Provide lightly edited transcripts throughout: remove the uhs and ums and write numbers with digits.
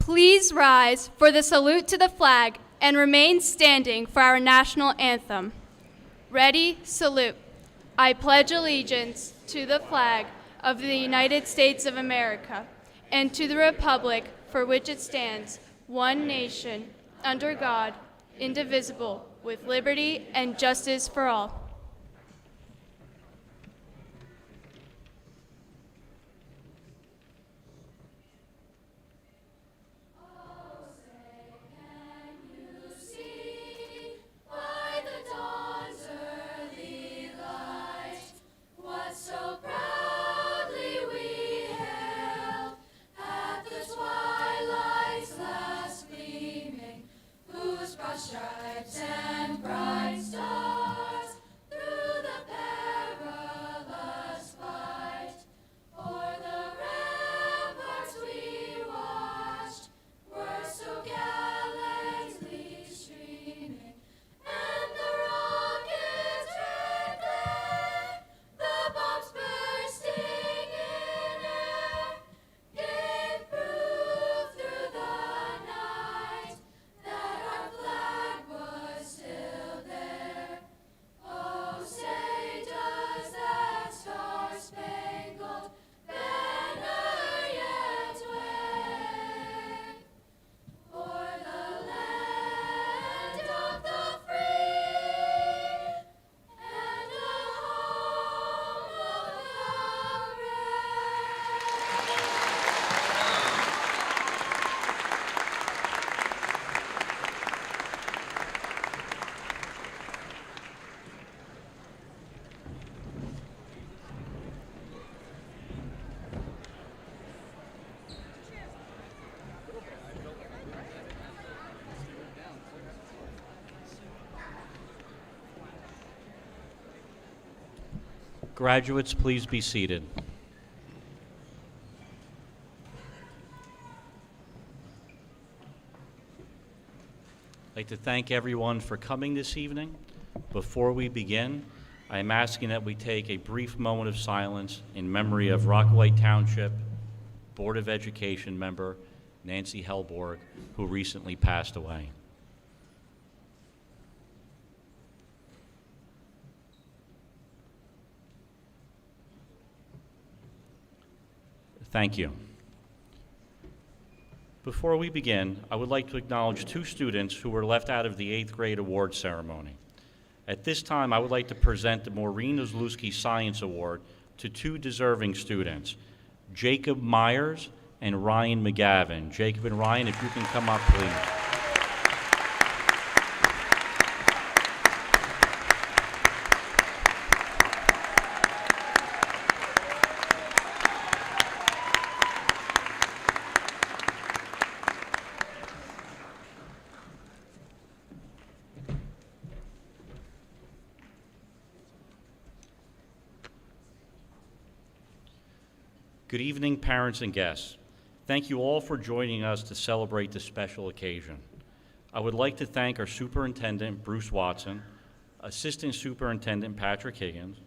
Please rise for the salute to the flag and remain standing for our national anthem. Ready, salute. I pledge allegiance to the flag of the United States of America and to the republic for which it stands, one nation, under God, indivisible, with liberty and justice for all. Stripes and bright stars through the perilous fight. O'er the ramparts we watched were so gallantly streaming, and the rockets' red glare, the bombs bursting in air, gave proof through the night that our flag was still there. Oh, say does that star-spangled banner yet wave o'er the land of the free and the home of the brave? Graduates, please be seated. I'd like to thank everyone for coming this evening. Before we begin, I am asking that we take a brief moment of silence in memory of Rockaway Township Board of Education member Nancy Hellborg, who recently passed away. Thank you. Before we begin, I would like to acknowledge two students who were left out of the 8th grade award ceremony. At this time, I would like to present the Maureen Ozlewski Science Award to two deserving students, Jacob Myers and Ryan McGavin. Jacob and Ryan, if you can come up, please. Good evening, parents and guests. Thank you all for joining us to celebrate this special occasion. I would like to thank our Superintendent, Bruce Watson, Assistant Superintendent, Patrick Higgins,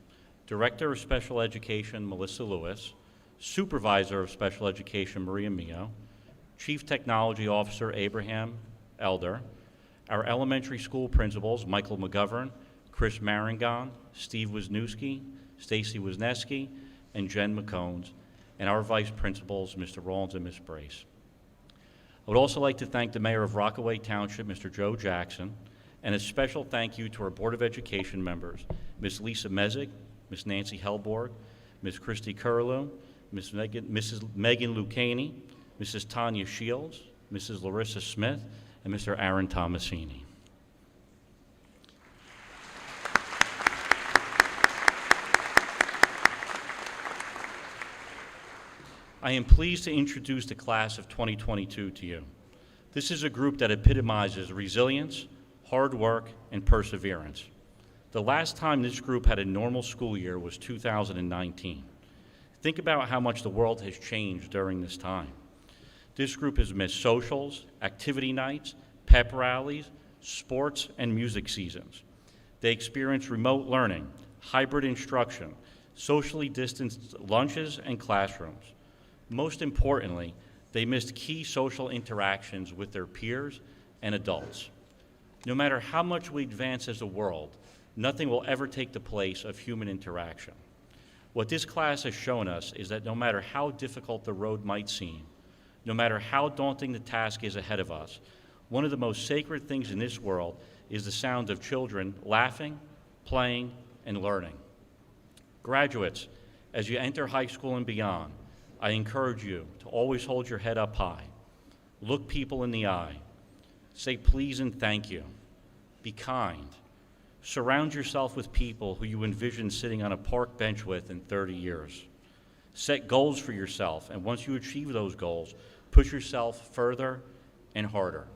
Director of Special Education, Melissa Lewis, Supervisor of Special Education, Maria Mio, Chief Technology Officer, Abraham Elder, our elementary school principals, Michael McGovern, Chris Marangon, Steve Wisniewski, Stacy Wisneski, and Jen McCones, and our vice principals, Mr. Rollins and Ms. Brace. I would also like to thank the Mayor of Rockaway Township, Mr. Joe Jackson, and a special thank you to our Board of Education members, Ms. Lisa Mezig, Ms. Nancy Hellborg, Ms. Christy Curlew, Mrs. Megan Lucchini, Mrs. Tanya Shields, Mrs. Larissa Smith, and Mr. Aaron Tomasini. I am pleased to introduce the class of 2022 to you. This is a group that epitomizes resilience, hard work, and perseverance. The last time this group had a normal school year was 2019. Think about how much the world has changed during this time. This group has missed socials, activity nights, pep rallies, sports, and music seasons. They experience remote learning, hybrid instruction, socially distanced lunches and classrooms. Most importantly, They missed key social interactions with their peers and adults. No matter how much we advance as a world, nothing will ever take the place of human interaction. What this class has shown us is that no matter how difficult the road might seem, no matter how daunting the task is ahead of us, one of the most sacred things in this world is the sound of children laughing, playing, and learning. Graduates, as you enter high school and beyond, I encourage you to always hold your head up high. Look people in the eye. Say please and thank you. Be kind. Surround yourself with people who you envision sitting on a park bench with in 30 years. Set goals for yourself, and once you achieve those goals, push yourself further and harder.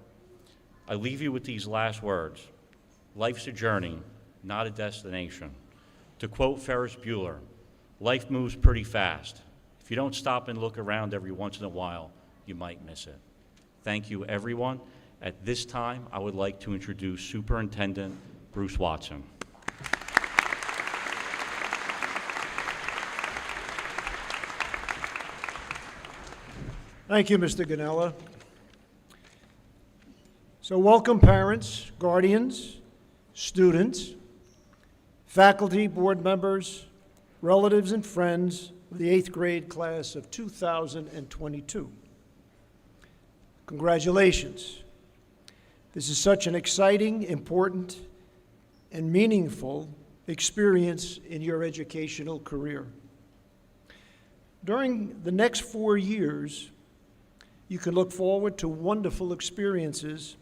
I leave you with these last words. Life's a journey, not a destination. To quote Ferris Bueller, life moves pretty fast. If you don't stop and look around every once in a while, you might miss it. Thank you, everyone. At this time, I would like to introduce Superintendent Bruce Watson. Thank you, Mr. Ganella. So welcome parents, guardians, students, faculty, board members, relatives, and friends of the 8th grade class of 2022. Congratulations. This is such an exciting, important, and meaningful experience in your educational career. During the next 4 years, you can look forward to wonderful experiences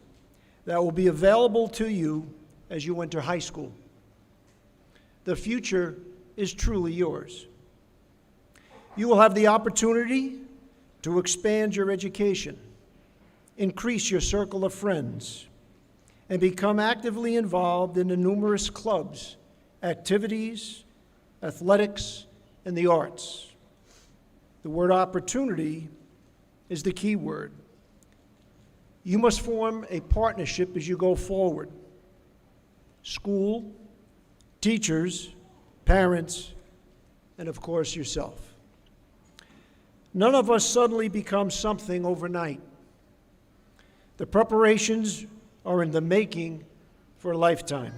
that will be available to you as you enter high school. The future is truly yours. You will have the opportunity to expand your education, increase your circle of friends, and become actively involved in the numerous clubs, activities, athletics, and the arts. The word opportunity is the key word. You must form a partnership as you go forward. School, teachers, parents, and of course yourself. None of us suddenly become something overnight. The preparations are in the making for a lifetime.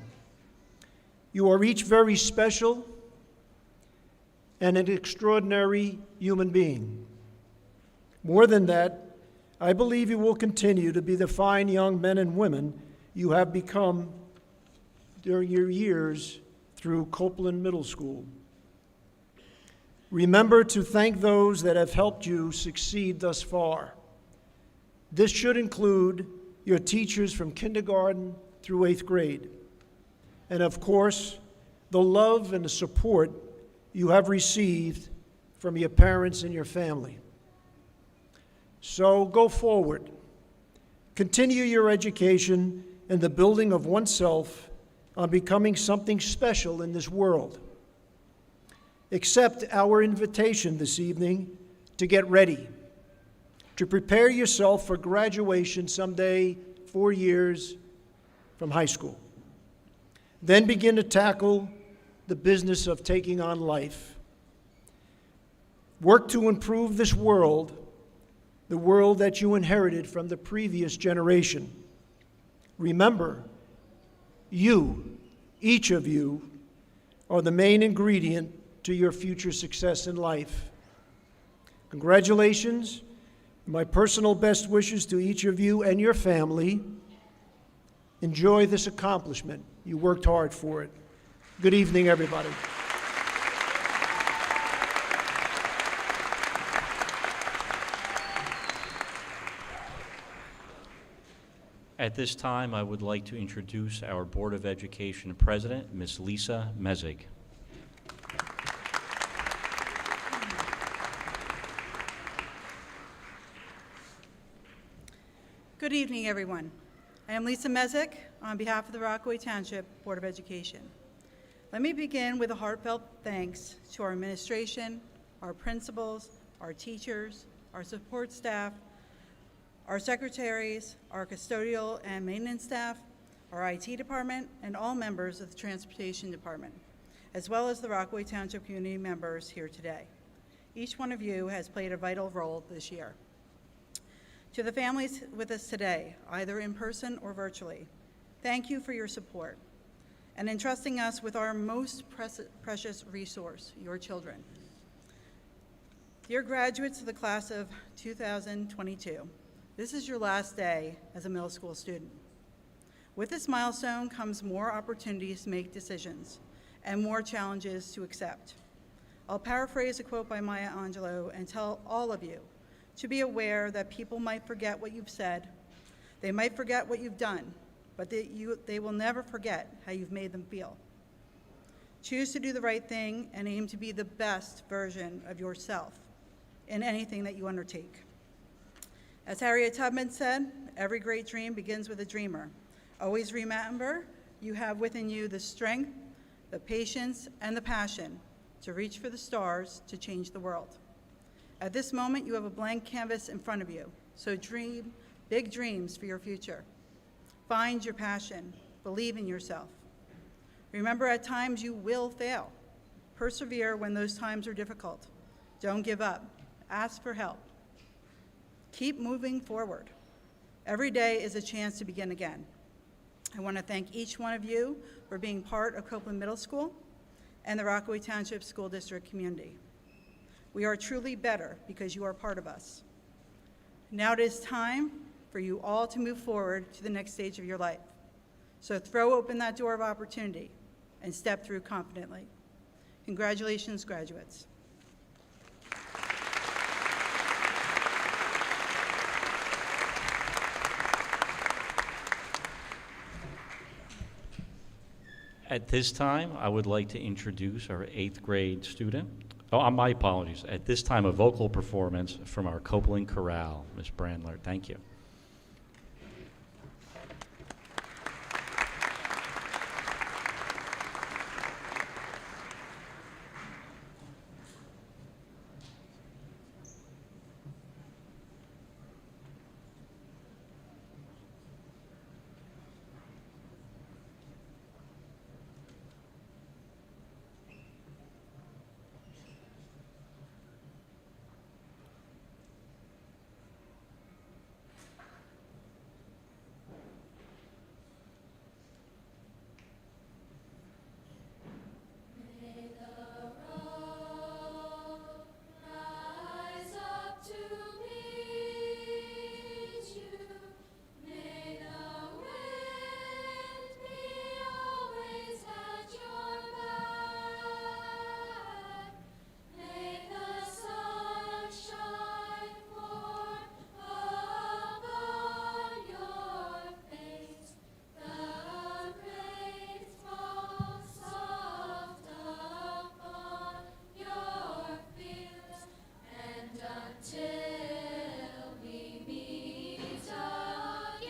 You are each very special and an extraordinary human being. More than that, I believe you will continue to be the fine young men and women you have become during your years through Copeland Middle School. Remember to thank those that have helped you succeed thus far. This should include your teachers from kindergarten through 8th grade, and of course, the love and the support you have received from your parents and your family. So go forward. Continue your education and the building of oneself on becoming something special in this world. Accept our invitation this evening to get ready, to prepare yourself for graduation someday 4 years from high school. Then begin to tackle the business of taking on life. Work to improve this world, the world that you inherited from the previous generation. Remember, you, each of you, are the main ingredient to your future success in life. Congratulations. My personal best wishes to each of you and your family. Enjoy this accomplishment. You worked hard for it. Good evening, everybody. At this time, I would like to introduce our Board of Education President, Ms. Lisa Mezig. Good evening, everyone. I am Lisa Mezig on behalf of the Rockaway Township Board of Education. Let me begin with a heartfelt thanks to our administration, our principals, our teachers, our support staff, our secretaries, our custodial and maintenance staff, our IT department, and all members of the Transportation Department, as well as the Rockaway Township community members here today. Each one of you has played a vital role this year. To the families with us today, either in person or virtually, thank you for your support and entrusting us with our most precious resource, your children. Dear graduates of the class of 2022, this is your last day as a middle school student. With this milestone comes more opportunities to make decisions and more challenges to accept. I'll paraphrase a quote by Maya Angelou and tell all of you to be aware that people might forget what you've said, they might forget what you've done, but they will never forget how you've made them feel. Choose to do the right thing and aim to be the best version of yourself in anything that you undertake. As Harriet Tubman said, every great dream begins with a dreamer. Always remember, you have within you the strength, the patience, and the passion to reach for the stars to change the world. At this moment, you have a blank canvas in front of you, so dream big dreams for your future. Find your passion, believe in yourself. Remember, at times you will fail. Persevere when those times are difficult. Don't give up. Ask for help. Keep moving forward. Every day is a chance to begin again. I want to thank each one of you for being part of Copeland Middle School and the Rockaway Township School District community. We are truly better because you are part of us. Now it is time for you all to move forward to the next stage of your life. So throw open that door of opportunity and step through confidently. Congratulations, graduates. At this time, I would like to introduce our 8th grade student. Oh, my apologies. At this time, a vocal performance from our Copeland Chorale. Ms. Brandler, thank you. Rise up to meet you. May the wind be always at your back. May the sun shine forth upon your face. The rain falls soft upon your fields, and until we meet again,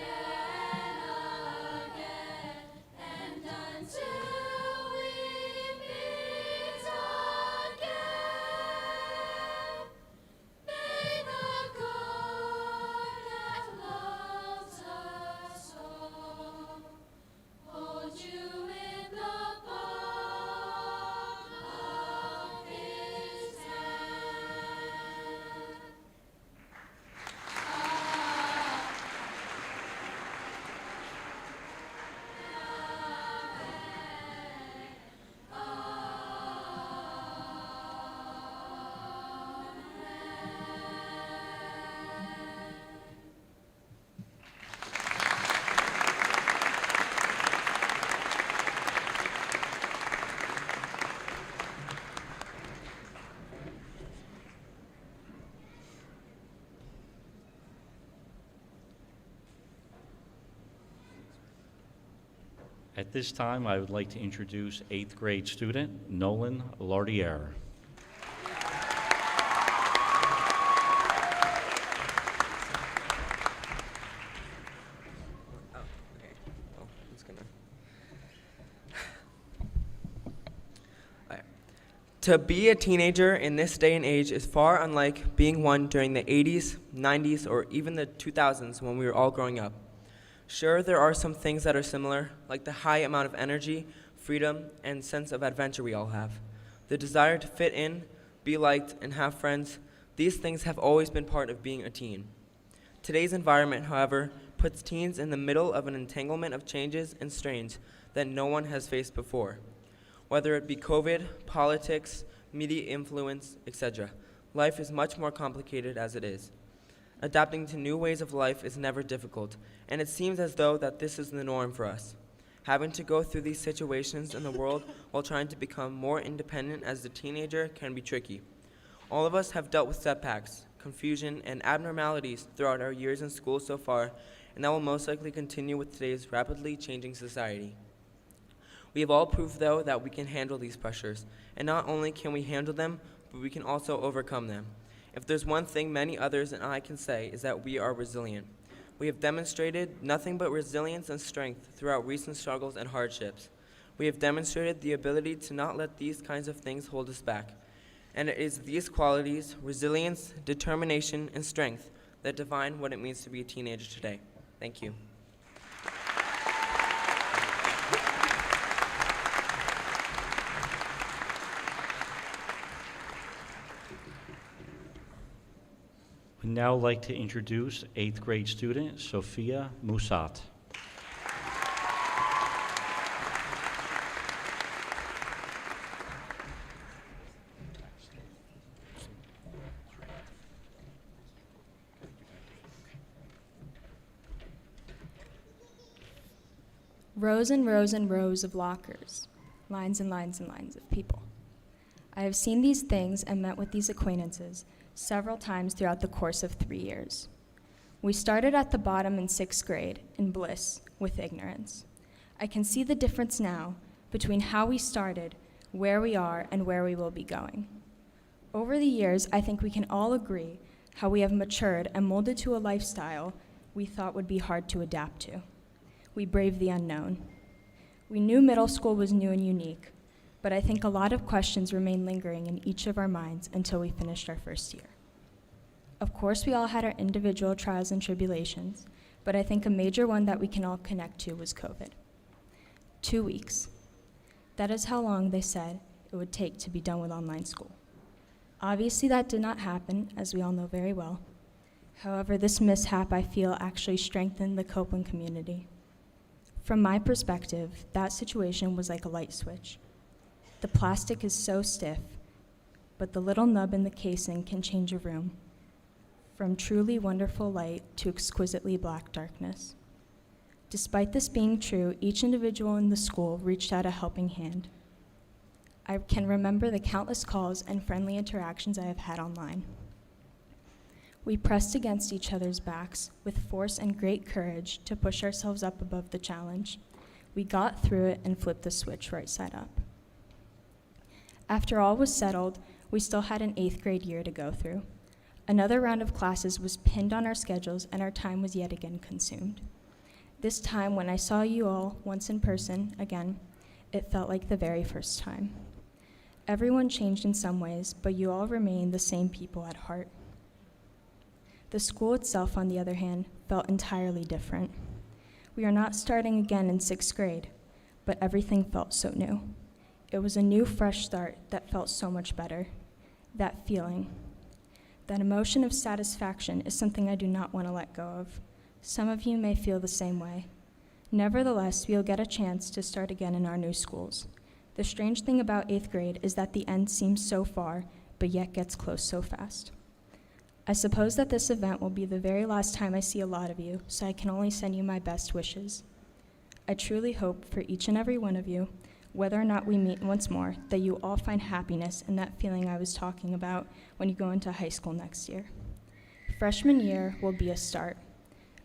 and until we meet again, may the God that loves us all hold you in the palm of his hand. At this time, I would like to introduce 8th grade student Nolan Lardier. Oh, okay. Well, I'm just gonna. Alright. To be a teenager in this day and age is far unlike being one during the 80s, 90s, or even the 2000s when we were all growing up. Sure, there are some things that are similar, like the high amount of energy, freedom, and sense of adventure we all have. The desire to fit in, be liked, and have friends, these things have always been part of being a teen. Today's environment, however, puts teens in the middle of an entanglement of changes and strains that no one has faced before. Whether it be COVID, politics, media influence, etc., life is much more complicated as it is. Adapting to new ways of life is never difficult, and it seems as though that this is the norm for us. Having to go through these situations in the world while trying to become more independent as a teenager can be tricky. All of us have dealt with setbacks, confusion, and abnormalities throughout our years in school so far, and that will most likely continue with today's rapidly changing society. We have all proved, though, that we can handle these pressures, and not only can we handle them, but we can also overcome them. If there's one thing many others and I can say is that we are resilient. We have demonstrated nothing but resilience and strength throughout recent struggles and hardships. We have demonstrated the ability to not let these kinds of things hold us back. And it is these qualities, resilience, determination, and strength, that define what it means to be a teenager today. Thank you. We'd now like to introduce 8th grade student Sophia Musat. Rows and rows and rows of lockers, lines and lines and lines of people. I have seen these things and met with these acquaintances several times throughout the course of 3 years. We started at the bottom in 6th grade, in bliss, with ignorance. I can see the difference now between how we started, where we are, and where we will be going. Over the years, I think we can all agree how we have matured and molded to a lifestyle we thought would be hard to adapt to. We braved the unknown. We knew middle school was new and unique, but I think a lot of questions remained lingering in each of our minds until we finished our first year. Of course, we all had our individual trials and tribulations, but I think a major one that we can all connect to was COVID. 2 weeks. That is how long they said it would take to be done with online school. Obviously, that did not happen, as we all know very well. However, this mishap, I feel, actually strengthened the Copeland community. From my perspective, that situation was like a light switch. The plastic is so stiff, but the little nub in the casing can change a room, from truly wonderful light to exquisitely black darkness. Despite this being true, each individual in the school reached out a helping hand. I can remember the countless calls and friendly interactions I have had online. We pressed against each other's backs with force and great courage to push ourselves up above the challenge. We got through it and flipped the switch right side up. After all was settled, we still had an 8th grade year to go through. Another round of classes was pinned on our schedules, and our time was yet again consumed. This time, when I saw you all once in person again, it felt like the very first time. Everyone changed in some ways, but you all remained the same people at heart. The school itself, on the other hand, felt entirely different. We are not starting again in 6th grade, but everything felt so new. It was a new, fresh start that felt so much better. That feeling, that emotion of satisfaction is something I do not want to let go of. Some of you may feel the same way. Nevertheless, we'll get a chance to start again in our new schools. The strange thing about 8th grade is that the end seems so far, but yet gets close so fast. I suppose that this event will be the very last time I see a lot of you, so I can only send you my best wishes. I truly hope for each and every one of you, whether or not we meet once more, that you all find happiness in that feeling I was talking about when you go into high school next year. Freshman year will be a start.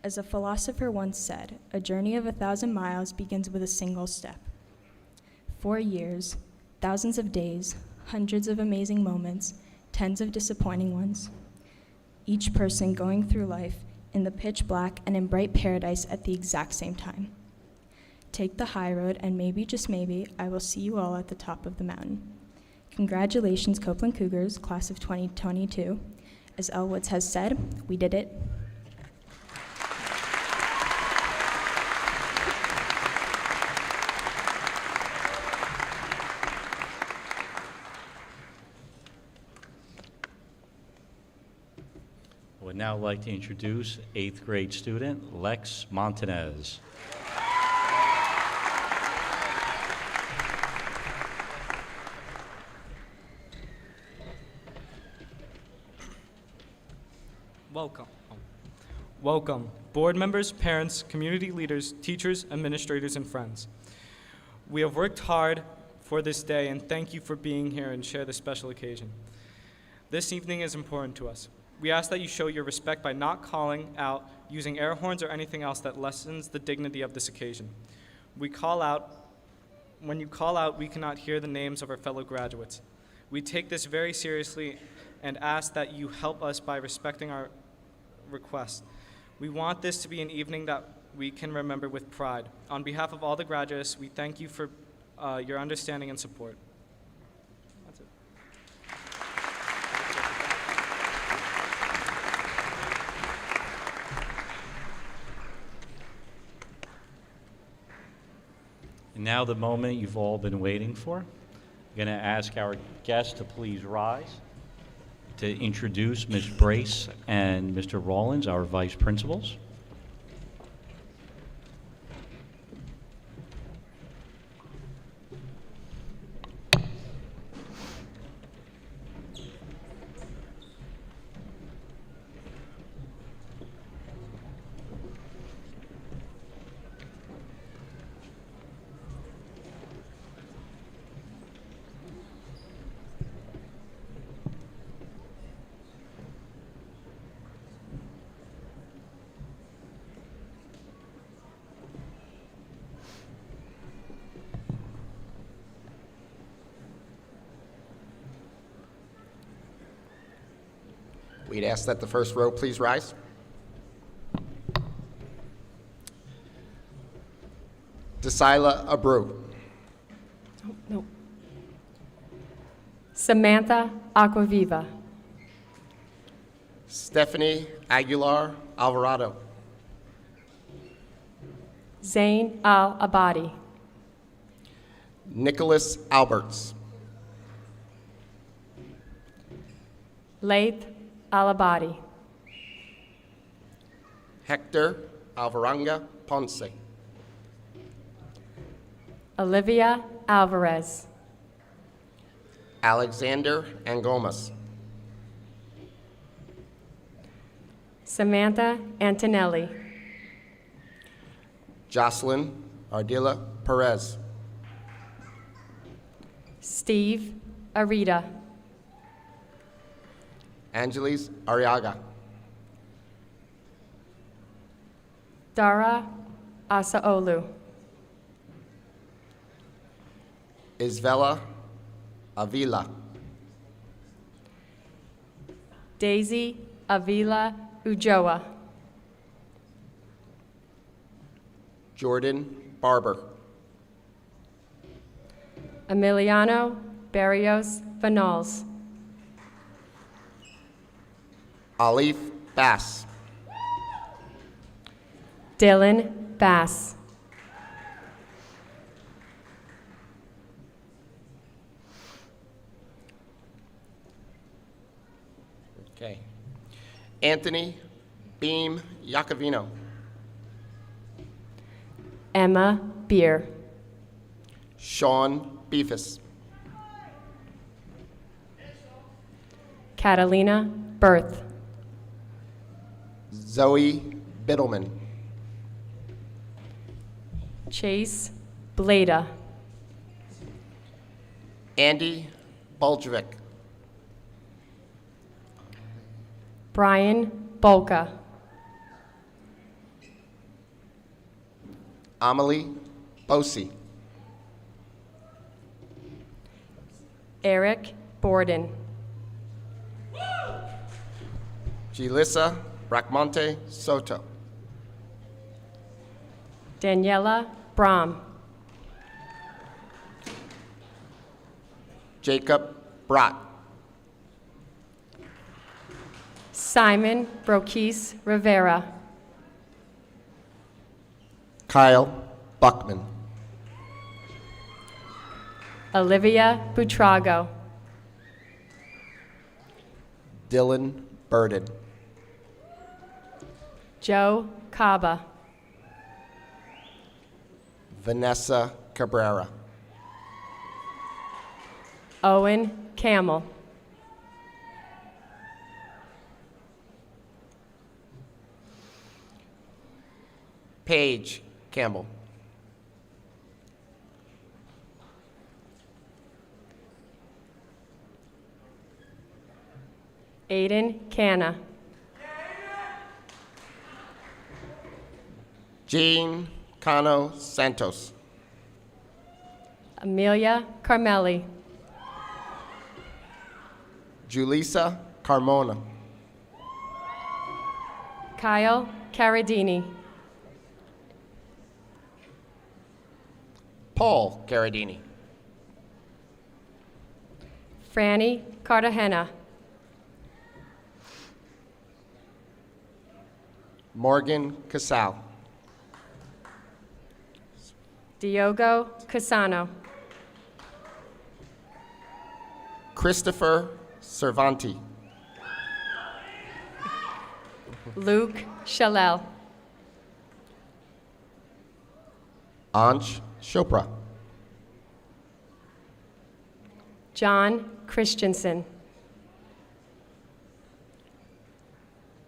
As a philosopher once said, a journey of 1,000 miles begins with a single step. 4 years, thousands of days, hundreds of amazing moments, tens of disappointing ones. Each person going through life in the pitch black and in bright paradise at the exact same time. Take the high road, and maybe, just maybe, I will see you all at the top of the mountain. Congratulations, Copeland Cougars, class of 2022. As Elle Woods has said, we did it. We'll would now like to introduce 8th grade student Lex Montanez. Welcome. Welcome, board members, parents, community leaders, teachers, administrators, and friends. We have worked hard for this day, and thank you for being here and share this special occasion. This evening is important to us. We ask that you show your respect by not calling out, using air horns, or anything else that lessens the dignity of this occasion. When you call out, we cannot hear the names of our fellow graduates. We take this very seriously and ask that you help us by respecting our request. We want this to be an evening that we can remember with pride. On behalf of all the graduates, we thank you for your understanding and support. That's it. And now the moment you've all been waiting for. I'm going to ask our guests to please rise to introduce Ms. Brace and Mr. Rawlins, our vice principals. We'd ask that the first row please rise. Desila Abreu. No. Samantha Aquaviva. Stephanie Aguilar Alvarado. Zain Al Abadi. Nicholas Alberts. Laith Al Abadi. Hector Alvaranga Ponce. Olivia Alvarez. Alexander Angomas. Samantha Antonelli. Jocelyn Ardila Perez. Steve Arita. Angeles Arriaga. Dara Asaolu. Isvela Avila. Daisy Avila Ujoa. Jordan Barber. Emiliano Barrios Vanals. Alif Bass. Dylan Bass. Okay. Anthony Beam Iacovino. Emma Beer. Sean Beefus. Catalina Berth. Zoe Biddleman. Chase Blada. Andy Buljovic. Brian Bolka. Amelie Bosi. Eric Borden. Julissa Brackmonte Soto. Daniela Brahm. Jacob Brott. Simon Broquise Rivera. Kyle Buckman. Olivia Butrago. Dylan Burden. Joe Caba. Vanessa Cabrera. Owen Camel. Paige Campbell. Aiden Canna. Jean Cano Santos. Amelia Carmelli. Julissa Carmona. Kyle Caradini. Paul Carradini. Franny Cartagena. Morgan Casal. Diogo Casano. Christopher Cervanti. Luke Shalel. Ansh Chopra. John Christensen.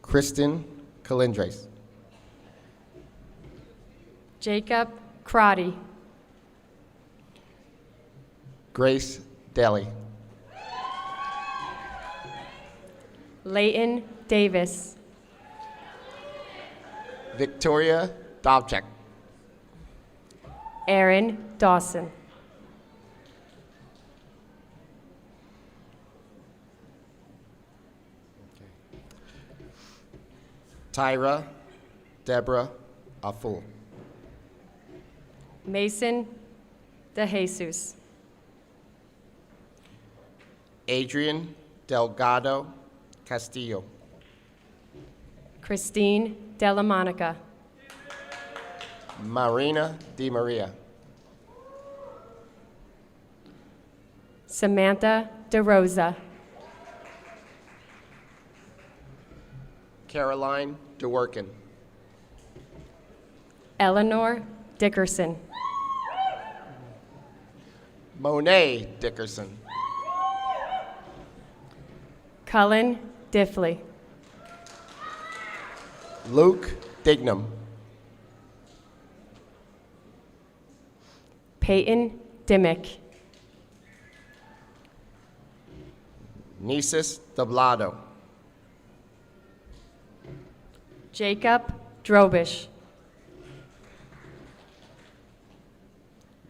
Kristen Calindres. Jacob Crotty. Grace Daly. Leighton Davis. Victoria Dobchak. Aaron Dawson. Tyra Deborah Aful. Mason De Jesus. Adrian Delgado Castillo. Christine Della Monica. Marina Di Maria. Samantha DeRosa. Caroline DeWorkin. Eleanor Dickerson. Monet Dickerson. Cullen Diffley. Luke Dignam. Peyton Dimmick. Nisus Doblado. Jacob Drobish.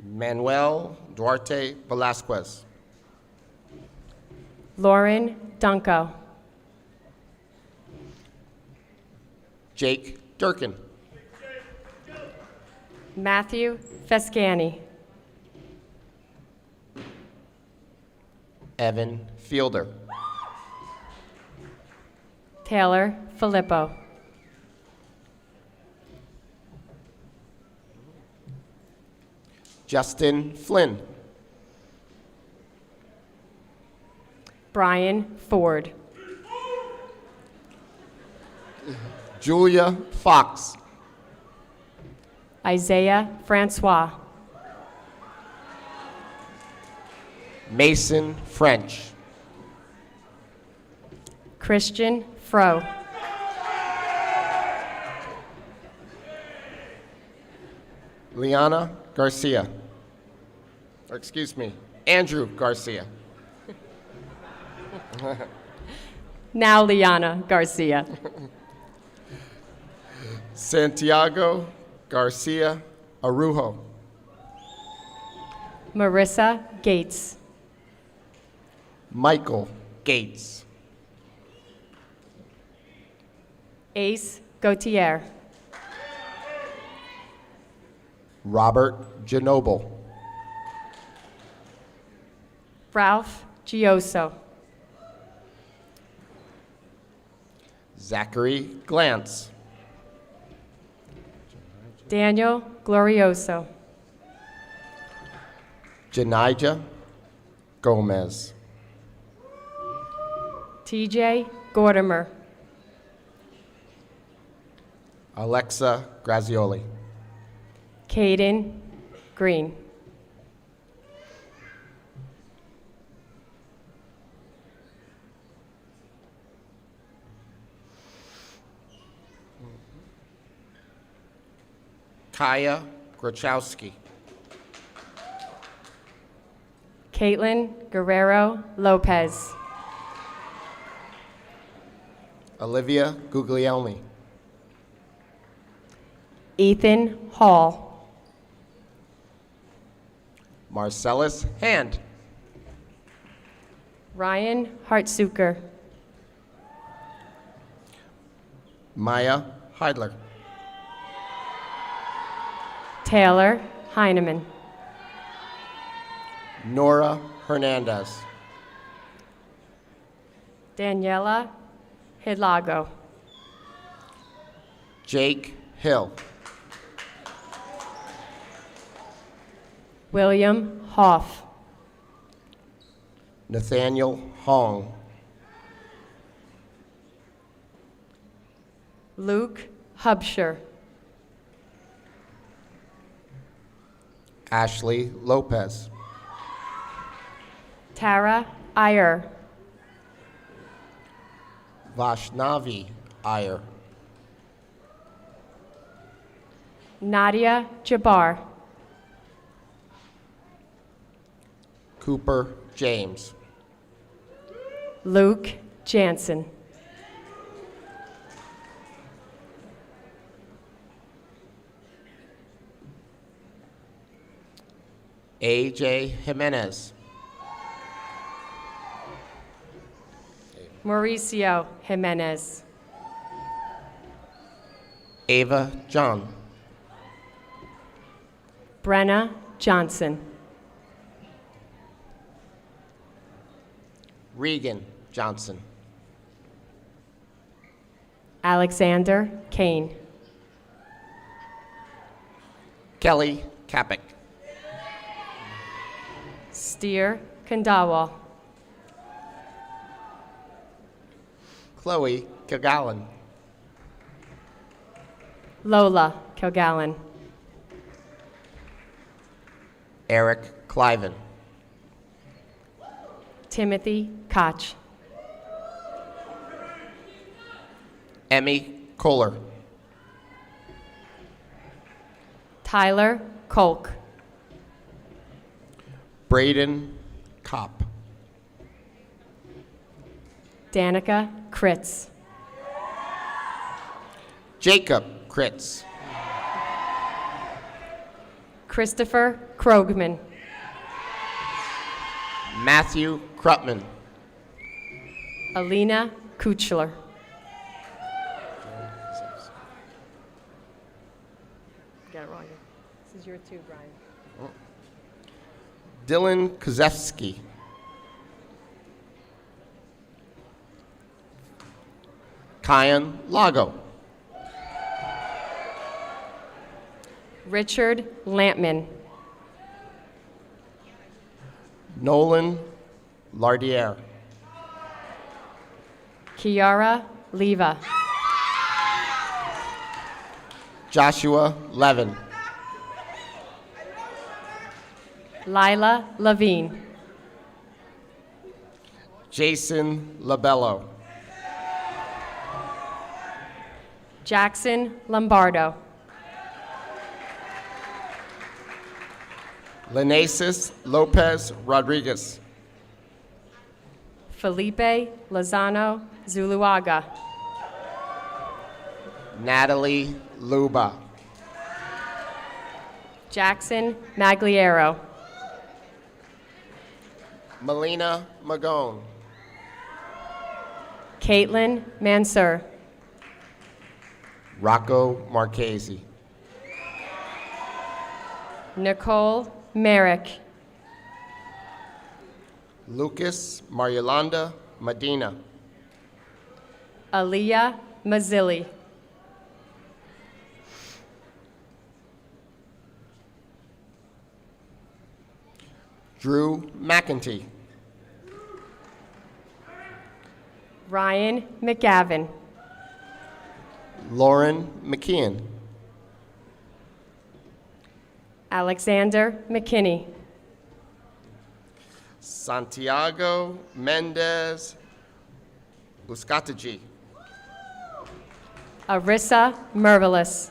Manuel Duarte Velasquez. Lauren Dunko. Jake Durkin. Matthew Fescani. Evan Fielder. Taylor Filippo. Justin Flynn. Brian Ford. Julia Fox. Isaiah Francois. Mason French. Christian Fro. Liana Garcia. Or excuse me, Andrew Garcia. Now Liana Garcia. Santiago Garcia Arujo. Marissa Gates. Michael Gates. Ace Gautier. Robert Genoble. Ralph Gioso. Zachary Glantz. Daniel Glorioso. Janija Gomez. TJ Gordimer. Alexa Grazioli. Caden Green. Kaya Grochowski. Caitlin Guerrero Lopez. Olivia Guglielmi. Ethan Hall. Marcellus Hand. Ryan Hartsuker. Maya Heidler. Taylor Heineman. Nora Hernandez. Daniela Hilago. Jake Hill. William Hoff. Nathaniel Hong. Luke Hubsher. Ashley Lopez. Tara Iyer. Vashnavi Iyer. Nadia Jabbar. Cooper James. Luke Jansen. AJ Jimenez. Mauricio Jimenez. Ava John. Brenna Johnson. Regan Johnson. Alexander Kane. Kelly Kapik. Steer Kandawa. Chloe Kagalan. Lola Kilgallen. Eric Cliven. Timothy Koch. Emmy Kohler. Tyler Kolk. Braden Kopp. Danica Kritz. Jacob Kritz. Christopher Krogman. Matthew Krutman. Alina Kuchler. Got it wrong. This is your two, Brian. Dylan Kozewski. Kyan Lago. Richard Lampman. Nolan Lardiere. Kiara Leva. Joshua Levin. Lila Levine. Jason Labello. Jackson Lombardo. Lenasis Lopez Rodriguez. Felipe Lozano Zuluaga. Natalie Luba. Jackson Magliero. Melina Magone. Caitlin Mansur. Rocco Marchese. Nicole Merrick. Lucas Mariolanda Medina. Aaliyah Mazzilli. Drew McEntee. Ryan McGavin. Lauren McKeon. Alexander McKinney. Santiago Mendez Uskataji. Arissa Mervelis.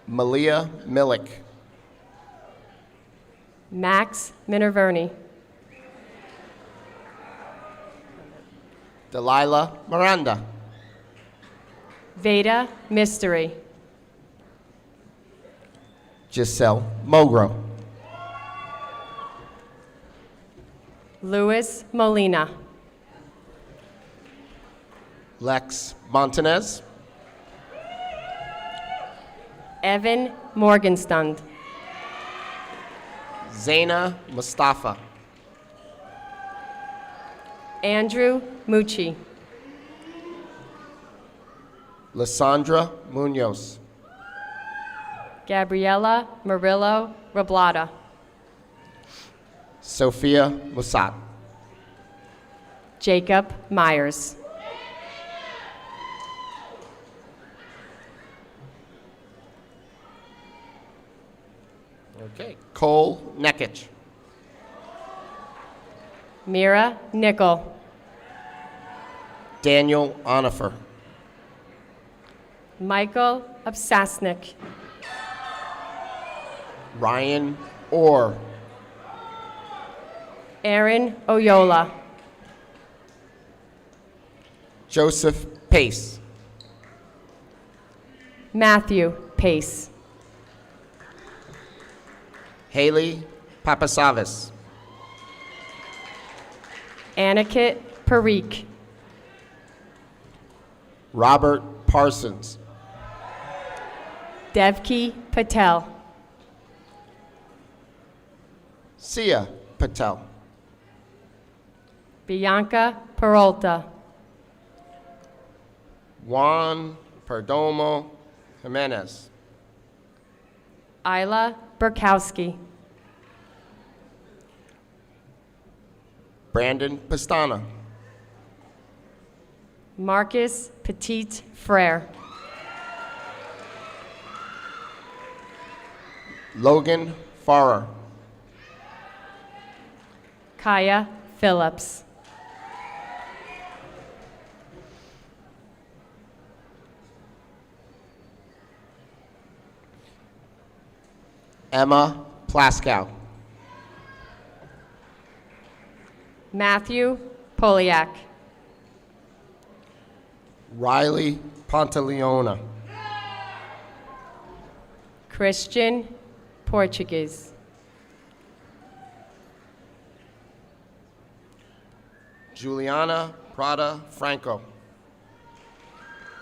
Malia Millick. Max Minerverni. Delilah Miranda. Veda Mystery. Giselle Mogro. Luis Molina. Lex Montanez. Evan Morgenstund. Zaina Mustafa. Andrew Mucci. Lysandra Munoz. Gabriela Murillo Rablada. Sophia Musat. Jacob Myers. Okay. Cole Nekich. Mira Nickel. Daniel Onifer. Michael Obsasnik. Ryan Orr. Aaron Oyola. Joseph Pace. Matthew Pace. Haley Papasavis. Anikit Parikh. Robert Parsons. Devki Patel. Sia Patel. Bianca Peralta. Juan Perdomo Jimenez. Isla Burkowski. Brandon Pastana. Marcus Petit Frere. Logan Farrer. Kaya Phillips. Emma Plaskow. Matthew Poliak. Riley Pantaleona. Christian Portuguese. Juliana Prada Franco.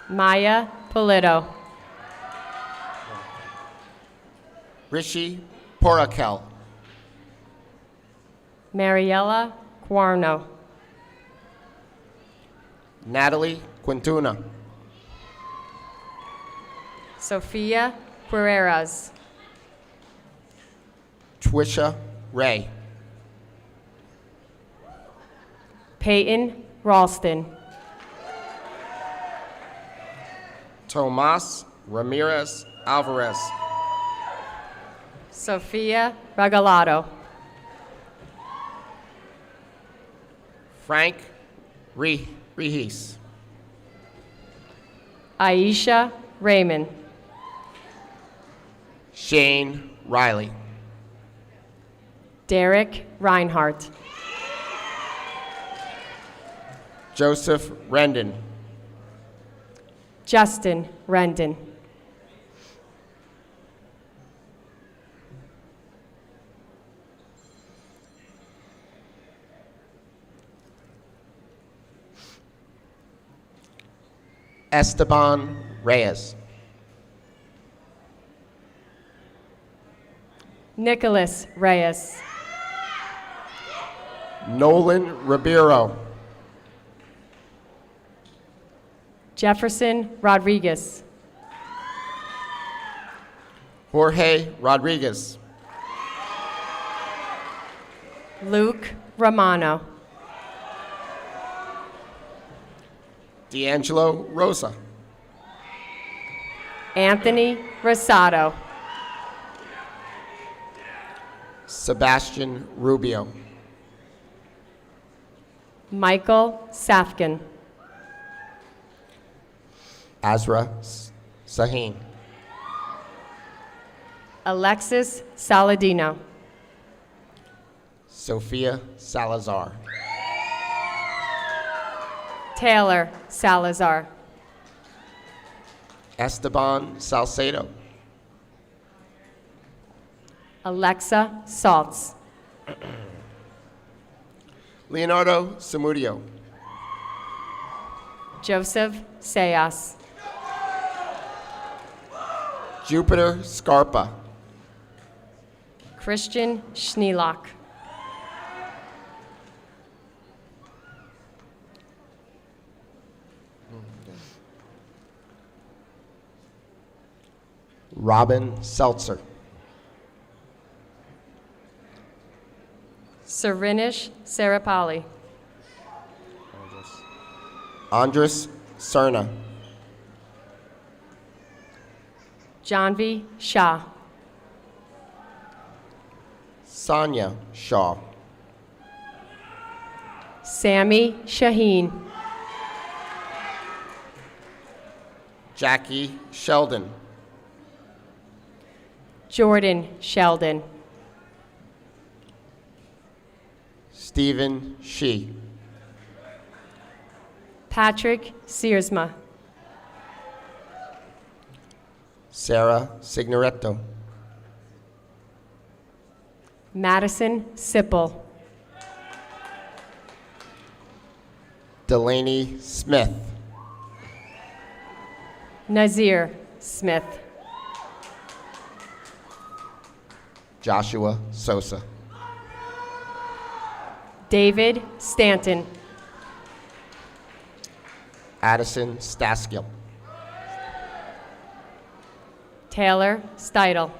Maya Polito. Rishi Porakel. Mariella Cuarno. Natalie Quintuna. Sofia Guerreras. Twisha Ray. Peyton Ralston. Tomas Ramirez Alvarez. Sofia Regalado. Frank Rehis. Aisha Raymond. Shane Riley. Derek Reinhardt. Joseph Rendon. Justin Rendon. Esteban Reyes. Nicholas Reyes. Nolan Ribeiro. Jefferson Rodriguez. Jorge Rodriguez. Luke Romano. D'Angelo Rosa. Anthony Rosado. Sebastian Rubio. Michael Safkin. Azra Sahin. Alexis Saladino. Sophia Salazar. Taylor Salazar. Esteban Salcedo. Alexa Saltz. Leonardo Samudio. Joseph Sayas. Jupiter Scarpa. Christian Schneelock. Robin Seltzer. Serinish Sarapali. Andres Cerna. Janvi Shah. Sonia Shaw. Sammy Shaheen. Jackie Sheldon. Jordan Sheldon. Stephen Shee. Patrick Searsma. Sarah Signoretto. Madison Sipple. Delaney Smith. Nazir Smith. Joshua Sosa. David Stanton. Addison Staskill. Taylor Steidel.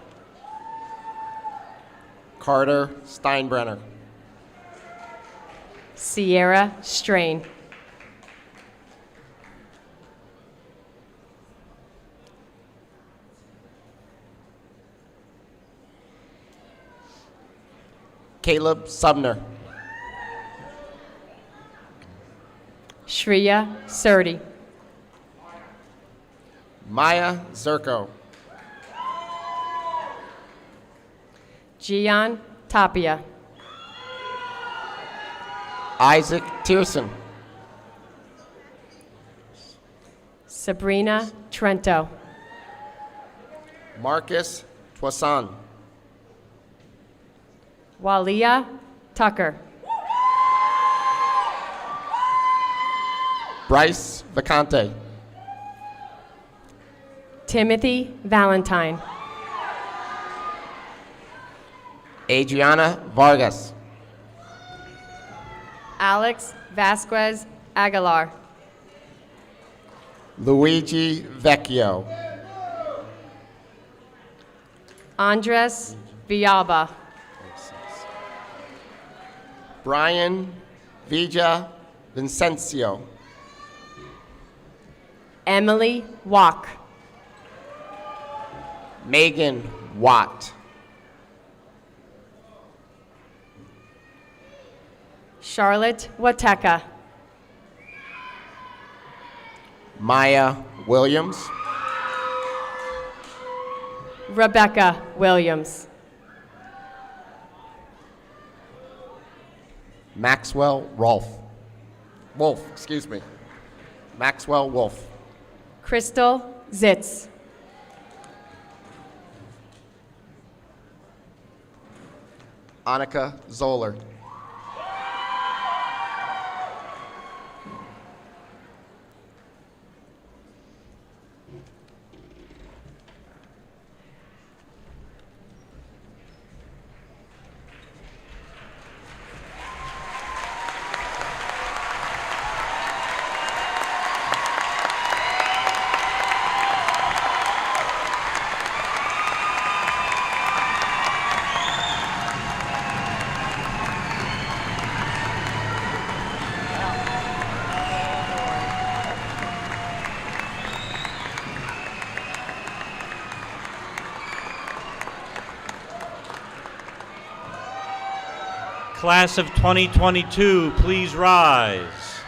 Carter Steinbrenner. Sierra Strain. Caleb Sumner. Shreya Surti. Maya Zirko. Gian Tapia. Isaac Tierson. Sabrina Trento. Marcus Toisan. Walia Tucker. Bryce Vacante. Timothy Valentine. Adriana Vargas. Alex Vasquez Aguilar. Luigi Vecchio. Andres Villalba. Brian Villa Vincencio. Emily Walk. Megan Watt. Charlotte Wateka. Maya Williams. Rebecca Williams. Maxwell Wolf, excuse me. Maxwell Wolf. Crystal Zitz. Annika Zoller. Class of 2022, please rise.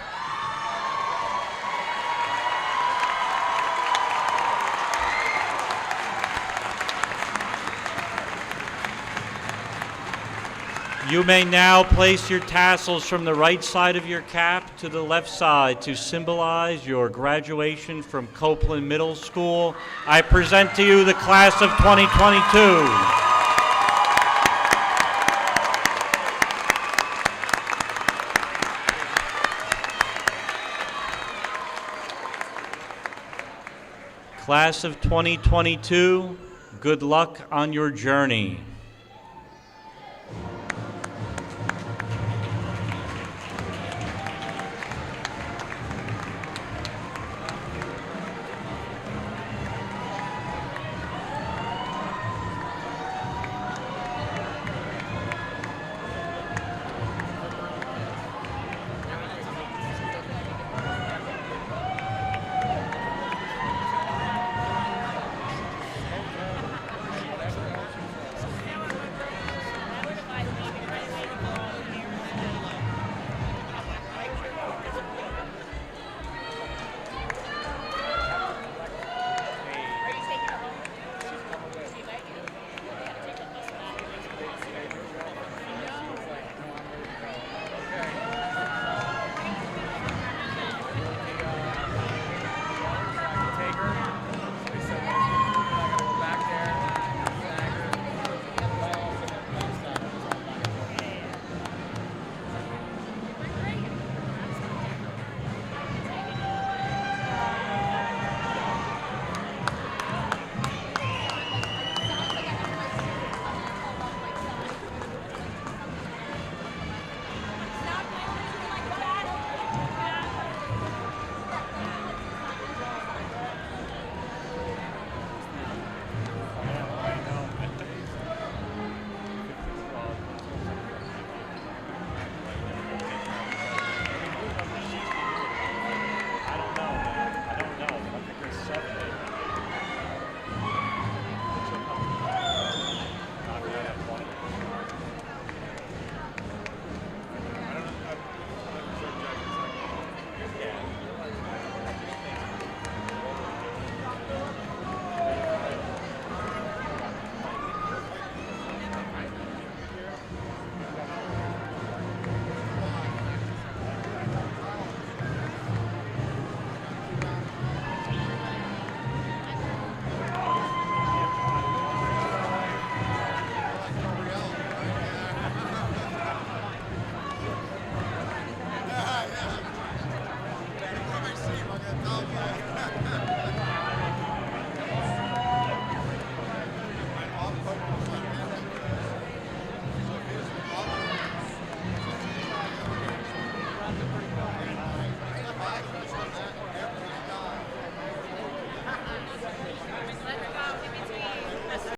You may now place your tassels from the right side of your cap to the left side to symbolize your graduation from Copeland Middle School. I present to you the class of 2022. Class of 2022, good luck on your journey.